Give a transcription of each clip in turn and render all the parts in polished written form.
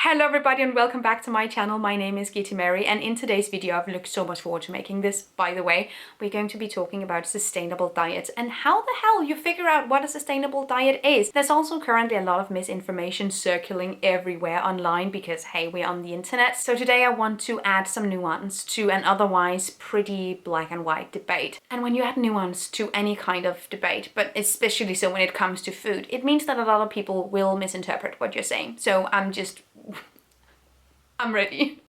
Hello everybody and welcome back to my channel. My name is Gitty Mary, and in today's video I've looked so much forward to making this, by the way. We're going to be talking about sustainable diets and how the hell you figure out what a sustainable diet is. There's also currently a lot of misinformation circling everywhere online because hey, we're on the internet. So today I want to add some nuance to an otherwise pretty black and white debate. And when you add nuance to any kind of debate, but especially so when it comes to food, it means that a lot of people will misinterpret what you're saying. So I'm ready.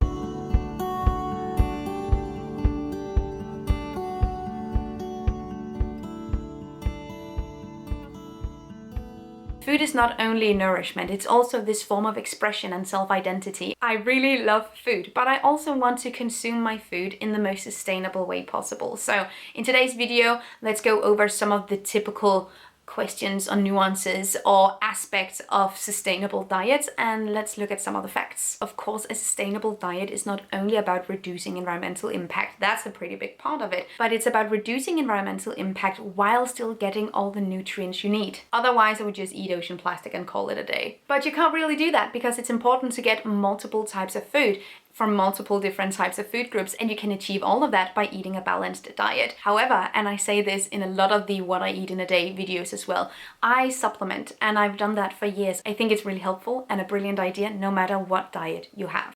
Food is not only nourishment, it's also this form of expression and self-identity. I really love food, but I also want to consume my food in the most sustainable way possible. So in today's video, let's go over some of the typical questions on nuances or aspects of sustainable diets, and let's look at some of the facts. Of course, a sustainable diet is not only about reducing environmental impact, that's a pretty big part of it, but it's about reducing environmental impact while still getting all the nutrients you need. Otherwise, I would just eat ocean plastic and call it a day. But you can't really do that because it's important to get multiple types of food from multiple different types of food groups, and you can achieve all of that by eating a balanced diet. However, and I say this in a lot of the what I eat in a day videos as well, I supplement, and I've done that for years. I think it's really helpful and a brilliant idea no matter what diet you have.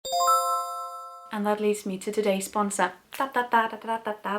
And that leads me to today's sponsor.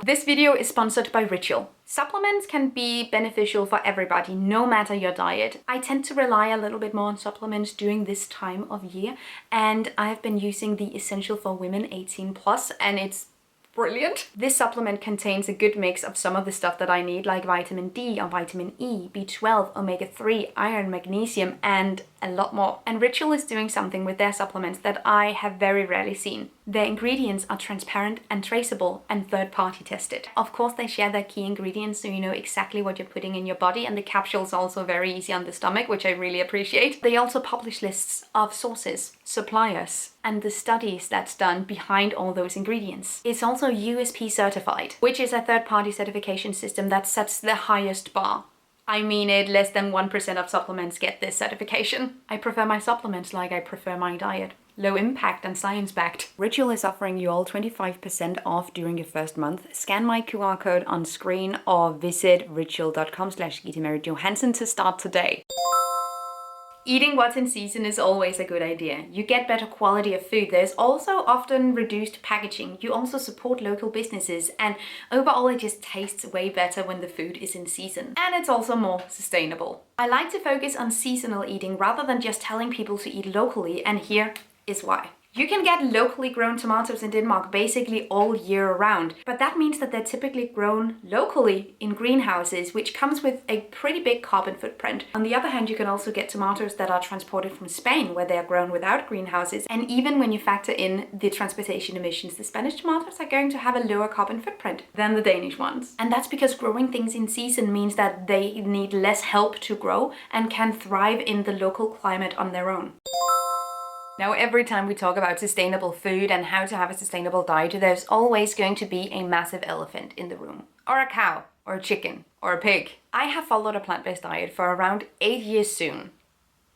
This video is sponsored by Ritual. Supplements can be beneficial for everybody, no matter your diet. I tend to rely a little bit more on supplements during this time of year, and I've been using the Essential for Women 18+, and it's brilliant. This supplement contains a good mix of some of the stuff that I need, like vitamin D or vitamin E, B12, omega-3, iron, magnesium, and a lot more. And Ritual is doing something with their supplements that I have very rarely seen. Their ingredients are transparent and traceable and third-party tested. Of course, they share their key ingredients so you know exactly what you're putting in your body, and the capsules are also very easy on the stomach, which I really appreciate. They also publish lists of sources, suppliers, and the studies that's done behind all those ingredients. It's also USP certified, which is a third-party certification system that sets the highest bar. I mean it, less than 1% of supplements get this certification. I prefer my supplements like I prefer my diet. Low impact and science-backed. Ritual is offering you all 25% off during your first month. Scan my QR code on screen or visit ritual.com/GittyMaryJohansson to start today. Eating what's in season is always a good idea. You get better quality of food. There's also often reduced packaging. You also support local businesses, and overall it just tastes way better when the food is in season. And it's also more sustainable. I like to focus on seasonal eating rather than just telling people to eat locally, and here is why. You can get locally grown tomatoes in Denmark basically all year round, but that means that they're typically grown locally in greenhouses, which comes with a pretty big carbon footprint. On the other hand, you can also get tomatoes that are transported from Spain, where they are grown without greenhouses, and even when you factor in the transportation emissions, the Spanish tomatoes are going to have a lower carbon footprint than the Danish ones. And that's because growing things in season means that they need less help to grow and can thrive in the local climate on their own. Now, every time we talk about sustainable food and how to have a sustainable diet, there's always going to be a massive elephant in the room. Or a cow, or a chicken, or a pig. I have followed a plant-based diet for around 8 years soon.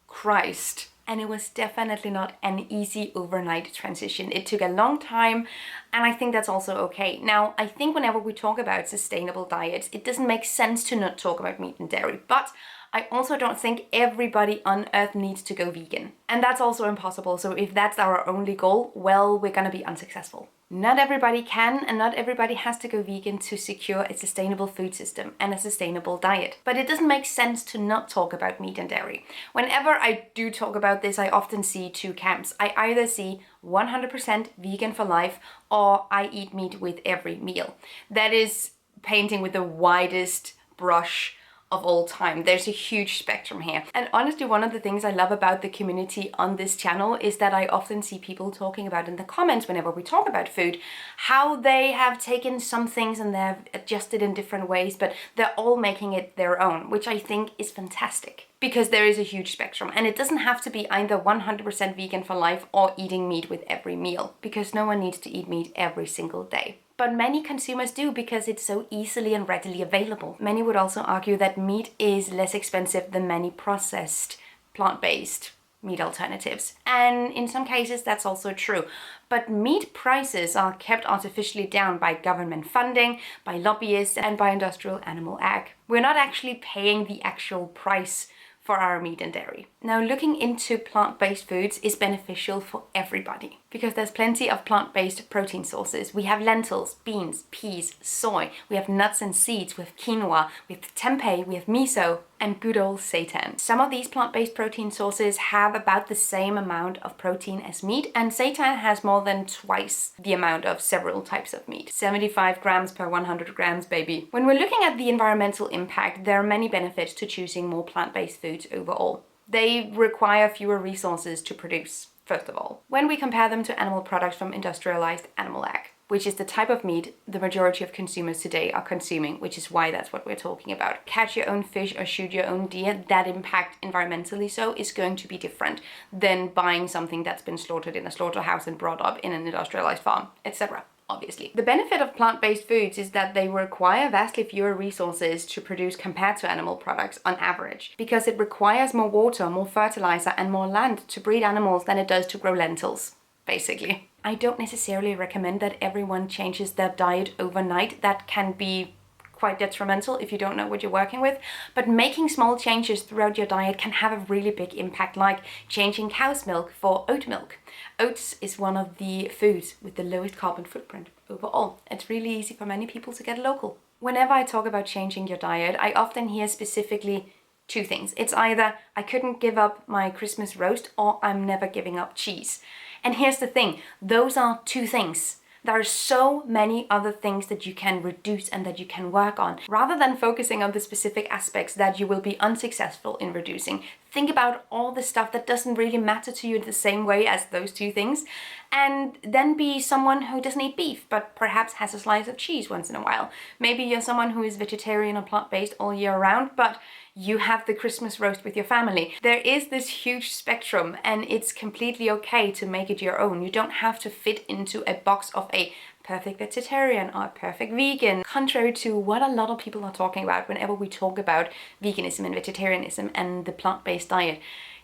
Christ. And it was definitely not an easy overnight transition. It took a long time, and I think that's also okay. Now, I think whenever we talk about sustainable diets, it doesn't make sense to not talk about meat and dairy, but I also don't think everybody on earth needs to go vegan. And that's also impossible, so if that's our only goal, well, we're gonna be unsuccessful. Not everybody can, and not everybody has to go vegan to secure a sustainable food system and a sustainable diet. But it doesn't make sense to not talk about meat and dairy. Whenever I do talk about this, I often see two camps. I either see 100% vegan for life, or I eat meat with every meal. That is painting with the widest brush of all time. There's a huge spectrum here. And honestly, one of the things I love about the community on this channel is that I often see people talking about in the comments whenever we talk about food, how they have taken some things and they've adjusted in different ways, but they're all making it their own, which I think is fantastic. Because there is a huge spectrum, and it doesn't have to be either 100% vegan for life or eating meat with every meal, because no one needs to eat meat every single day. But many consumers do because it's so easily and readily available. Many would also argue that meat is less expensive than many processed, plant-based meat alternatives. And in some cases, that's also true. But meat prices are kept artificially down by government funding, by lobbyists, and by industrial animal ag. We're not actually paying the actual price for our meat and dairy. Now, looking into plant-based foods is beneficial for everybody because there's plenty of plant-based protein sources. We have lentils, beans, peas, soy. We have nuts and seeds. We have quinoa. We have tempeh. We have miso and good old seitan. Some of these plant-based protein sources have about the same amount of protein as meat, and seitan has more than twice the amount of several types of meat. 75 grams per 100 grams, baby. When we're looking at the environmental impact, there are many benefits to choosing more plant-based foods overall. They require fewer resources to produce, first of all, when we compare them to animal products from industrialized animal ag, which is the type of meat the majority of consumers today are consuming, which is why that's what we're talking about. Catch your own fish or shoot your own deer, that impact environmentally so is going to be different than buying something that's been slaughtered in a slaughterhouse and brought up in an industrialized farm, etc. Obviously. The benefit of plant-based foods is that they require vastly fewer resources to produce compared to animal products on average, because it requires more water, more fertilizer, and more land to breed animals than it does to grow lentils, basically. I don't necessarily recommend that everyone changes their diet overnight. That can be quite detrimental if you don't know what you're working with, but making small changes throughout your diet can have a really big impact, like changing cow's milk for oat milk. Oats is one of the foods with the lowest carbon footprint overall. It's really easy for many people to get local. Whenever I talk about changing your diet, I often hear specifically two things. It's either I couldn't give up my Christmas roast or I'm never giving up cheese. And here's the thing, those are two things. There are so many other things that you can reduce and that you can work on. Rather than focusing on the specific aspects that you will be unsuccessful in reducing, think about all the stuff that doesn't really matter to you the same way as those two things, and then be someone who doesn't eat beef, but perhaps has a slice of cheese once in a while. Maybe you're someone who is vegetarian or plant-based all year round, but you have the Christmas roast with your family. There is this huge spectrum, and it's completely okay to make it your own. You don't have to fit into a box of a perfect vegetarian or a perfect vegan, contrary to what a lot of people are talking about whenever we talk about veganism and vegetarianism and the plant-based diet.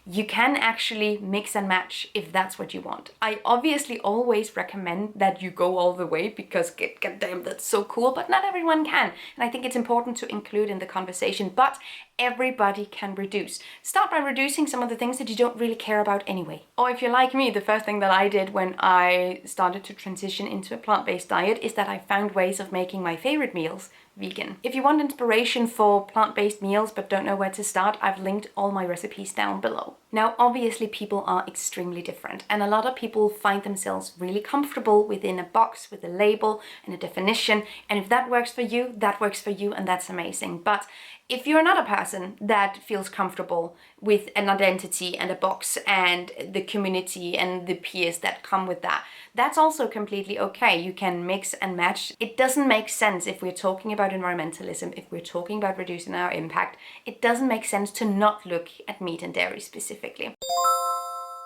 You can actually mix and match if that's what you want. I obviously always recommend that you go all the way because goddamn, that's so cool, but not everyone can. And I think it's important to include in the conversation, but everybody can reduce. Start by reducing some of the things that you don't really care about anyway. Or if you're like me, the first thing that I did when I started to transition into a plant-based diet is that I found ways of making my favorite meals vegan. If you want inspiration for plant-based meals but don't know where to start, I've linked all my recipes down below. Now, obviously people are extremely different, and a lot of people find themselves really comfortable within a box with a label and a definition, and if that works for you, that works for you, and that's amazing. But if you're not a person that feels comfortable with an identity and a box and the community and the peers that come with that, that's also completely okay. You can mix and match. It doesn't make sense if we're talking about environmentalism, if we're talking about reducing our impact, it doesn't make sense to not look at meat and dairy specifically.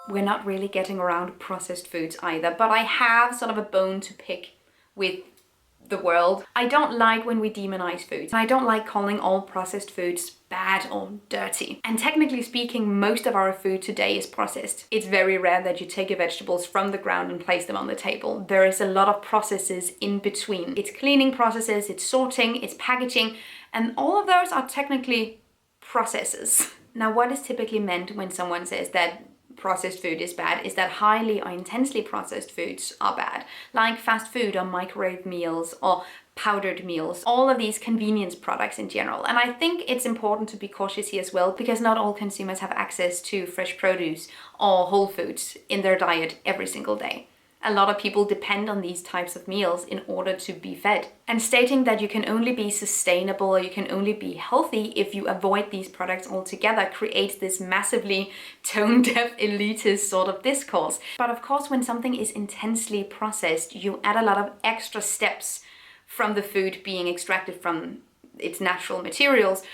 We're not really getting around processed foods either, but I have sort of a bone to pick with the world. I don't like when we demonize foods. I don't like calling all processed foods bad or dirty. And technically speaking, most of our food today is processed. It's very rare that you take your vegetables from the ground and place them on the table. There is a lot of processes in between. It's cleaning processes, it's sorting, it's packaging, and all of those are technically processes. Now, what is typically meant when someone says that processed food is bad is that highly or intensely processed foods are bad, like fast food or microwave meals or powdered meals, all of these convenience products in general. And I think it's important to be cautious here as well, because not all consumers have access to fresh produce or whole foods in their diet every single day. A lot of people depend on these types of meals in order to be fed. And stating that you can only be sustainable or you can only be healthy if you avoid these products altogether creates this massively tone-deaf elitist sort of discourse. But of course, when something is intensely processed, you add a lot of extra steps from the food being extracted from its natural materials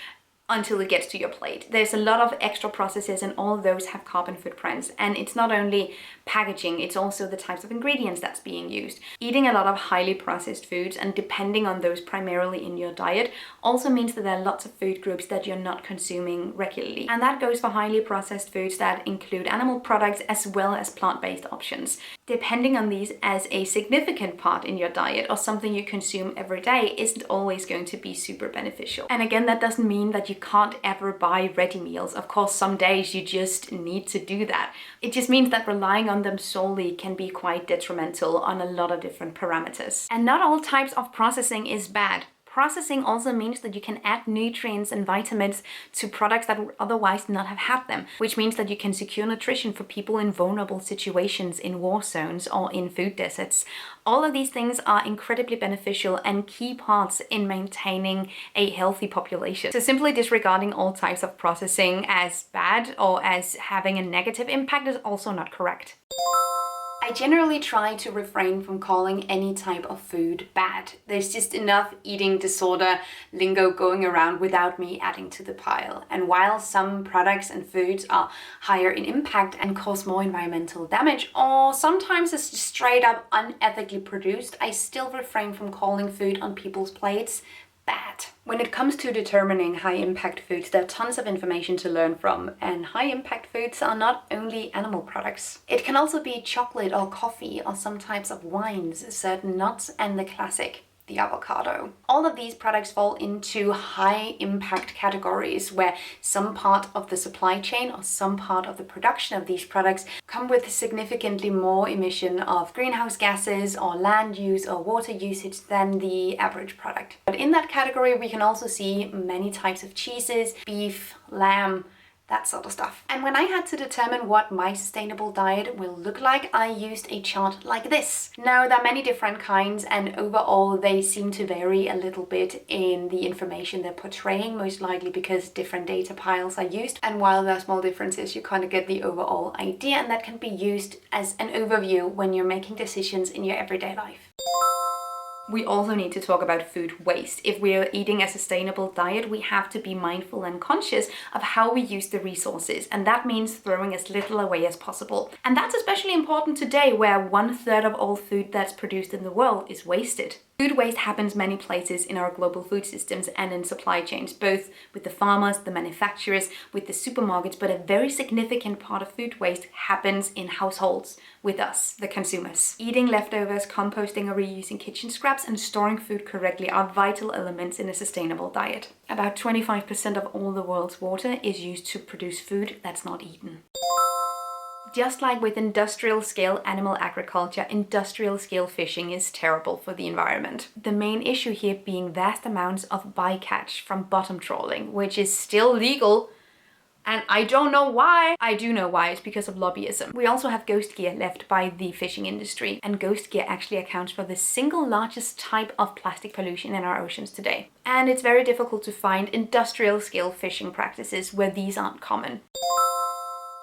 until it gets to your plate. There's a lot of extra processes, and all of those have carbon footprints. And it's not only packaging, it's also the types of ingredients that's being used. Eating a lot of highly processed foods and depending on those primarily in your diet also means that there are lots of food groups that you're not consuming regularly. And that goes for highly processed foods that include animal products as well as plant-based options. Depending on these as a significant part in your diet or something you consume every day isn't always going to be super beneficial. And again, that doesn't mean that you can't ever buy ready meals. Of course, some days you just need to do that. It just means that relying on them solely can be quite detrimental on a lot of different parameters. And not all types of processing is bad. Processing also means that you can add nutrients and vitamins to products that would otherwise not have had them, which means that you can secure nutrition for people in vulnerable situations in war zones or in food deserts. All of these things are incredibly beneficial and key parts in maintaining a healthy population. So simply disregarding all types of processing as bad or as having a negative impact is also not correct. I generally try to refrain from calling any type of food bad. There's just enough eating disorder lingo going around without me adding to the pile. And while some products and foods are higher in impact and cause more environmental damage, or sometimes it's just straight up unethically produced, I still refrain from calling food on people's plates bad. When it comes to determining high impact foods, there are tons of information to learn from, and high impact foods are not only animal products. It can also be chocolate or coffee or some types of wines, certain nuts, and the classic, the avocado. All of these products fall into high impact categories where some part of the supply chain or some part of the production of these products come with significantly more emission of greenhouse gases or land use or water usage than the average product. But in that category, we can also see many types of cheeses, beef, lamb, that sort of stuff. And when I had to determine what my sustainable diet will look like, I used a chart like this. Now, there are many different kinds, and overall they seem to vary a little bit in the information they're portraying, most likely because different data piles are used. And while there are small differences, you kind of get the overall idea, and that can be used as an overview when you're making decisions in your everyday life. We also need to talk about food waste. If we are eating a sustainable diet, we have to be mindful and conscious of how we use the resources, and that means throwing as little away as possible. And that's especially important today, where 1/3 of all food that's produced in the world is wasted. Food waste happens many places in our global food systems and in supply chains, both with the farmers, the manufacturers, with the supermarkets, but a very significant part of food waste happens in households with us, the consumers. Eating leftovers, composting or reusing kitchen scraps, and storing food correctly are vital elements in a sustainable diet. About 25% of all the world's water is used to produce food that's not eaten. Just like with industrial scale animal agriculture, industrial scale fishing is terrible for the environment. The main issue here being vast amounts of bycatch from bottom trawling, which is still legal. And I don't know why. I do know why. It's because of lobbyism. We also have ghost gear left by the fishing industry, and ghost gear actually accounts for the single largest type of plastic pollution in our oceans today. And it's very difficult to find industrial scale fishing practices where these aren't common.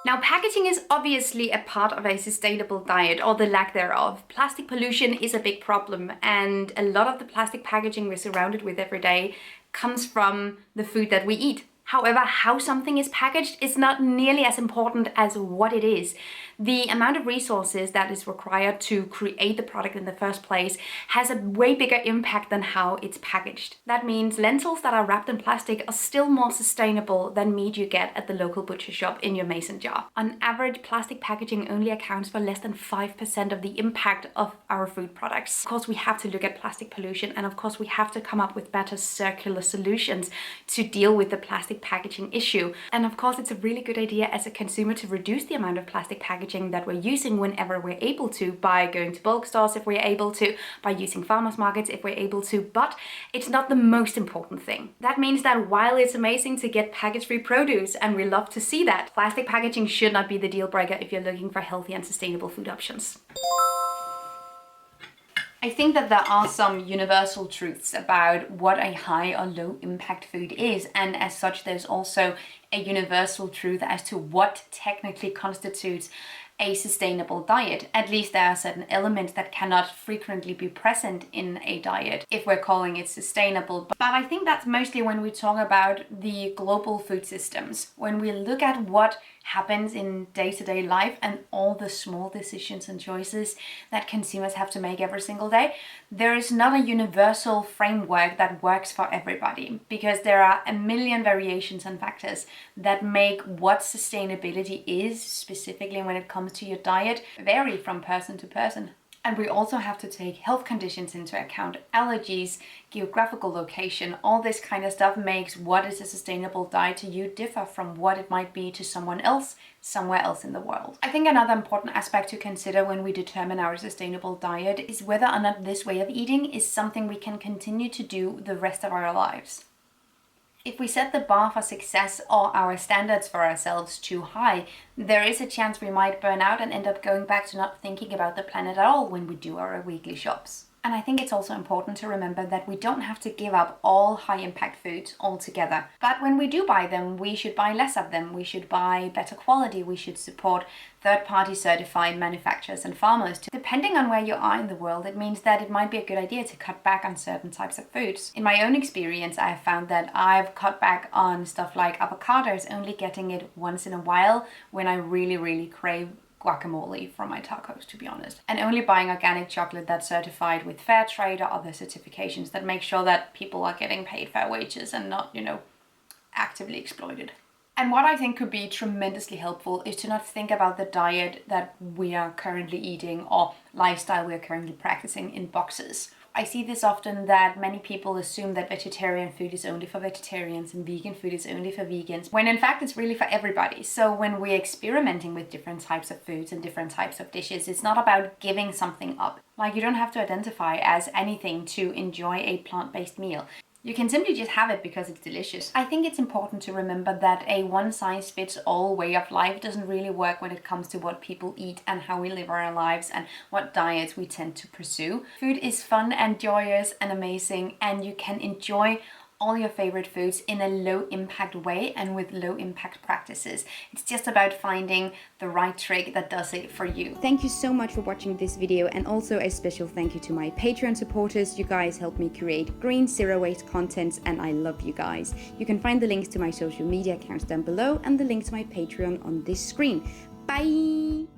Now, packaging is obviously a part of a sustainable diet, or the lack thereof. Plastic pollution is a big problem, and a lot of the plastic packaging we're surrounded with every day comes from the food that we eat. However, how something is packaged is not nearly as important as what it is. The amount of resources that is required to create the product in the first place has a way bigger impact than how it's packaged. That means lentils that are wrapped in plastic are still more sustainable than meat you get at the local butcher shop in your mason jar. On average, plastic packaging only accounts for less than 5% of the impact of our food products. Of course, we have to look at plastic pollution, and of course, we have to come up with better circular solutions to deal with the plastic packaging issue. And of course, it's a really good idea as a consumer to reduce the amount of plastic packaging that we're using whenever we're able to, by going to bulk stores if we're able to, by using farmers markets if we're able to, but it's not the most important thing. That means that while it's amazing to get package-free produce, and we love to see that, plastic packaging should not be the deal breaker if you're looking for healthy and sustainable food options. I think that there are some universal truths about what a high or low impact food is, and as such there's also a universal truth as to what technically constitutes a sustainable diet. At least there are certain elements that cannot frequently be present in a diet if we're calling it sustainable. But I think that's mostly when we talk about the global food systems, when we look at what happens in day-to-day life and all the small decisions and choices that consumers have to make every single day. There is not a universal framework that works for everybody, because there are a million variations and factors that make what sustainability is, specifically when it comes to your diet, vary from person to person. And we also have to take health conditions into account, allergies, geographical location, all this kind of stuff makes what is a sustainable diet to you differ from what it might be to someone else, somewhere else in the world. I think another important aspect to consider when we determine our sustainable diet is whether or not this way of eating is something we can continue to do the rest of our lives. If we set the bar for success or our standards for ourselves too high, there is a chance we might burn out and end up going back to not thinking about the planet at all when we do our weekly shops. And I think it's also important to remember that we don't have to give up all high-impact foods altogether. But when we do buy them, we should buy less of them. We should buy better quality. We should support third-party certified manufacturers and farmers. Depending on where you are in the world, it means that it might be a good idea to cut back on certain types of foods. In my own experience, I have found that I've cut back on stuff like avocados, only getting it once in a while when I really crave guacamole from my tacos, to be honest. And only buying organic chocolate that's certified with fair trade or other certifications that make sure that people are getting paid fair wages and not, actively exploited. And what I think could be tremendously helpful is to not think about the diet that we are currently eating or lifestyle we are currently practicing in boxes. I see this often, that many people assume that vegetarian food is only for vegetarians and vegan food is only for vegans, when in fact it's really for everybody. So when we're experimenting with different types of foods and different types of dishes, it's not about giving something up. Like, you don't have to identify as anything to enjoy a plant-based meal. You can simply just have it because it's delicious. I think it's important to remember that a one-size-fits-all way of life doesn't really work when it comes to what people eat and how we live our lives and what diets we tend to pursue. Food is fun and joyous and amazing, and you can enjoy all your favorite foods in a low impact way and with low impact practices. It's just about finding the right trick that does it for you. Thank you so much for watching this video, and also a special thank you to my Patreon supporters. You guys help me create green, zero waste content, and I love you guys. You can find the links to my social media accounts down below and the link to my Patreon on this screen. Bye!